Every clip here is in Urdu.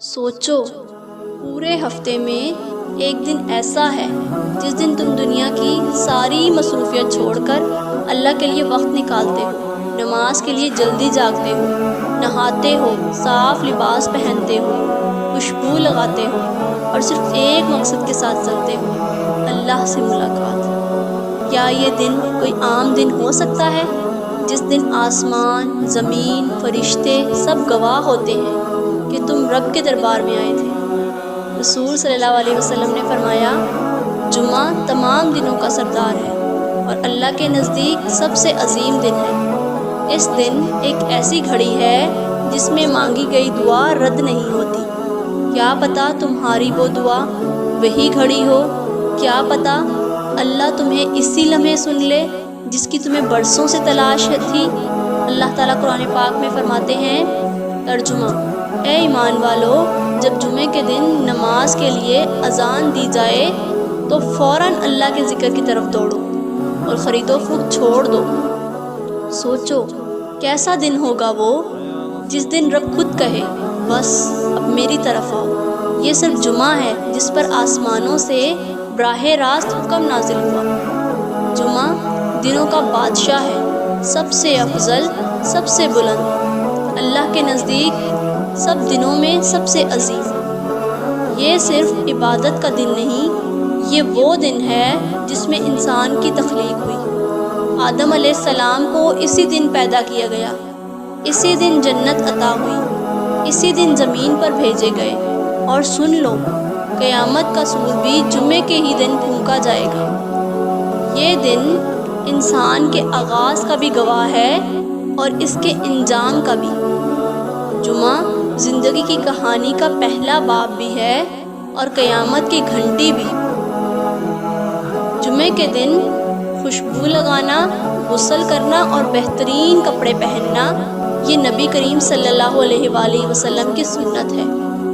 سوچو، پورے ہفتے میں ایک دن ایسا ہے جس دن تم دنیا کی ساری مصروفیت چھوڑ کر اللہ کے لیے وقت نکالتے ہو، نماز کے لیے جلدی جاگتے ہو، نہاتے ہو، صاف لباس پہنتے ہو، خوشبو لگاتے ہو اور صرف ایک مقصد کے ساتھ چلتے ہو، اللہ سے ملاقات۔ کیا یہ دن کوئی عام دن ہو سکتا ہے جس دن آسمان، زمین، فرشتے سب گواہ ہوتے ہیں کہ تم رب کے دربار میں آئے تھے؟ رسول صلی اللہ علیہ وسلم نے فرمایا، جمعہ تمام دنوں کا سردار ہے اور اللہ کے نزدیک سب سے عظیم دن ہے۔ اس دن ایک ایسی گھڑی ہے جس میں مانگی گئی دعا رد نہیں ہوتی۔ کیا پتہ تمہاری وہ دعا وہی گھڑی ہو؟ کیا پتہ اللہ تمہیں اسی لمحے سن لے جس کی تمہیں برسوں سے تلاش تھی۔ اللہ تعالیٰ قرآن پاک میں فرماتے ہیں، ترجمہ: اے ایمان والو، جب جمعے کے دن نماز کے لیے اذان دی جائے تو فوراً اللہ کے ذکر کی طرف دوڑو اور خرید و فروخت چھوڑ دو۔ سوچو، کیسا دن ہوگا وہ جس دن رب خود کہے، بس اب میری طرف آؤ۔ یہ صرف جمعہ ہے جس پر آسمانوں سے براہ راست حکم نازل ہوا۔ جمعہ دنوں کا بادشاہ ہے، سب سے افضل، سب سے بلند، اللہ کے نزدیک سب دنوں میں سب سے عظیم۔ یہ صرف عبادت کا دن نہیں، یہ وہ دن ہے جس میں انسان کی تخلیق ہوئی۔ آدم علیہ السلام کو اسی دن پیدا کیا گیا، اسی دن جنت عطا ہوئی، اسی دن زمین پر بھیجے گئے، اور سن لو، قیامت کا سور بھی جمعے کے ہی دن پھونکا جائے گا۔ یہ دن انسان کے آغاز کا بھی گواہ ہے اور اس کے انجام کا بھی۔ جمعہ زندگی کی کہانی کا پہلا باب بھی ہے اور قیامت کی گھنٹی بھی۔ جمعے کے دن خوشبو لگانا، غسل کرنا اور بہترین کپڑے پہننا، یہ نبی کریم صلی اللہ علیہ وآلہ وسلم کی سنت ہے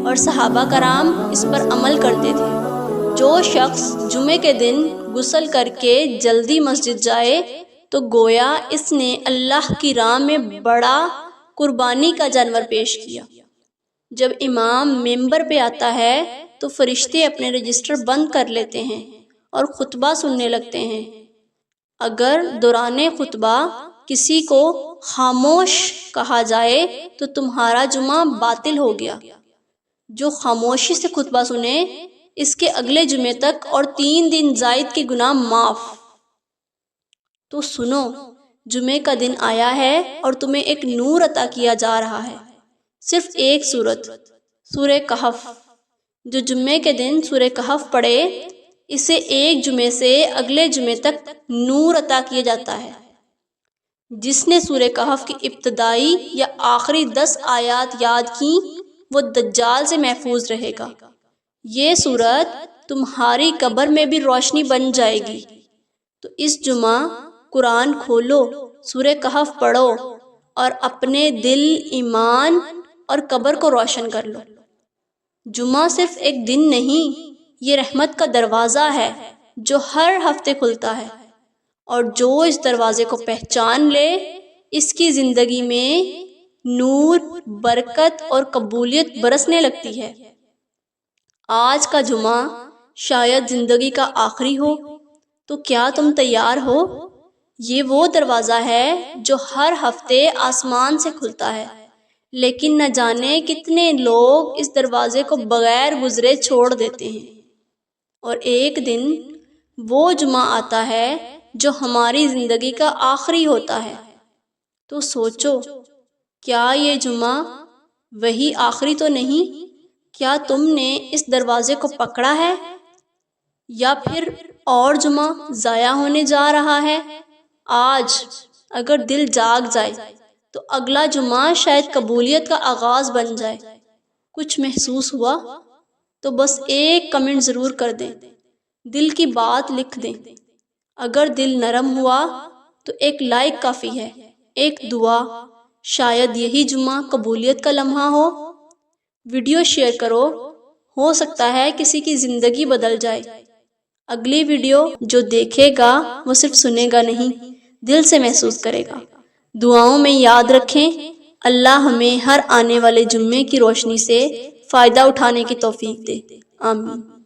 اور صحابہ کرام اس پر عمل کرتے تھے۔ جو شخص جمعے کے دن غسل کر کے جلدی مسجد جائے تو گویا اس نے اللہ کی راہ میں بڑا قربانی کا جانور پیش کیا۔ جب امام ممبر پہ آتا ہے تو فرشتے اپنے رجسٹر بند کر لیتے ہیں اور خطبہ سننے لگتے ہیں۔ اگر دوران خطبہ کسی کو خاموش کہا جائے تو تمہارا جمعہ باطل ہو گیا۔ جو خاموشی سے خطبہ سنے، اس کے اگلے جمعے تک اور 3 دن زائد کے گناہ معاف۔ تو سنو، جمعے کا دن آیا ہے اور تمہیں ایک نور عطا کیا جا رہا ہے، صرف ایک سورت، سورہ کہف۔ جو جمعے کے دن سورہ کہف پڑھے، اسے ایک جمعے سے اگلے جمعے تک نور عطا کیا جاتا ہے۔ جس نے سورہ کہف کی ابتدائی یا آخری 10 آیات یاد کی، وہ دجال سے محفوظ رہے گا۔ یہ سورت تمہاری قبر میں بھی روشنی بن جائے گی۔ تو اس جمعہ قرآن کھولو، سورہ کہف پڑھو اور اپنے دل، ایمان اور قبر کو روشن کر لو۔ جمعہ صرف ایک دن نہیں، یہ رحمت کا دروازہ ہے جو ہر ہفتے کھلتا ہے، اور جو اس دروازے کو پہچان لے، اس کی زندگی میں نور، برکت اور قبولیت برسنے لگتی ہے۔ آج کا جمعہ شاید زندگی کا آخری ہو، تو کیا تم تیار ہو؟ یہ وہ دروازہ ہے جو ہر ہفتے آسمان سے کھلتا ہے، لیکن نہ جانے کتنے لوگ اس دروازے کو بغیر گزرے چھوڑ دیتے ہیں۔ اور ایک دن وہ جمعہ آتا ہے جو ہماری زندگی کا آخری ہوتا ہے۔ تو سوچو، کیا یہ جمعہ وہی آخری تو نہیں؟ کیا تم نے اس دروازے کو پکڑا ہے، یا پھر اور جمعہ ضائع ہونے جا رہا ہے؟ آج اگر دل جاگ جائے تو اگلا جمعہ شاید قبولیت کا آغاز بن جائے۔ کچھ محسوس ہوا تو بس ایک کمنٹ ضرور کر دیں، دل کی بات لکھ دیں۔ اگر دل نرم ہوا تو ایک لائک کافی ہے، ایک دعا، شاید یہی جمعہ قبولیت کا لمحہ ہو۔ ویڈیو شیئر کرو، ہو سکتا ہے کسی کی زندگی بدل جائے۔ اگلی ویڈیو جو دیکھے گا وہ صرف سنے گا نہیں، دل سے محسوس کرے گا۔ دعاؤں میں یاد رکھیں، اللہ ہمیں ہر آنے والے جمعے کی روشنی سے فائدہ اٹھانے کی توفیق دے، آمین۔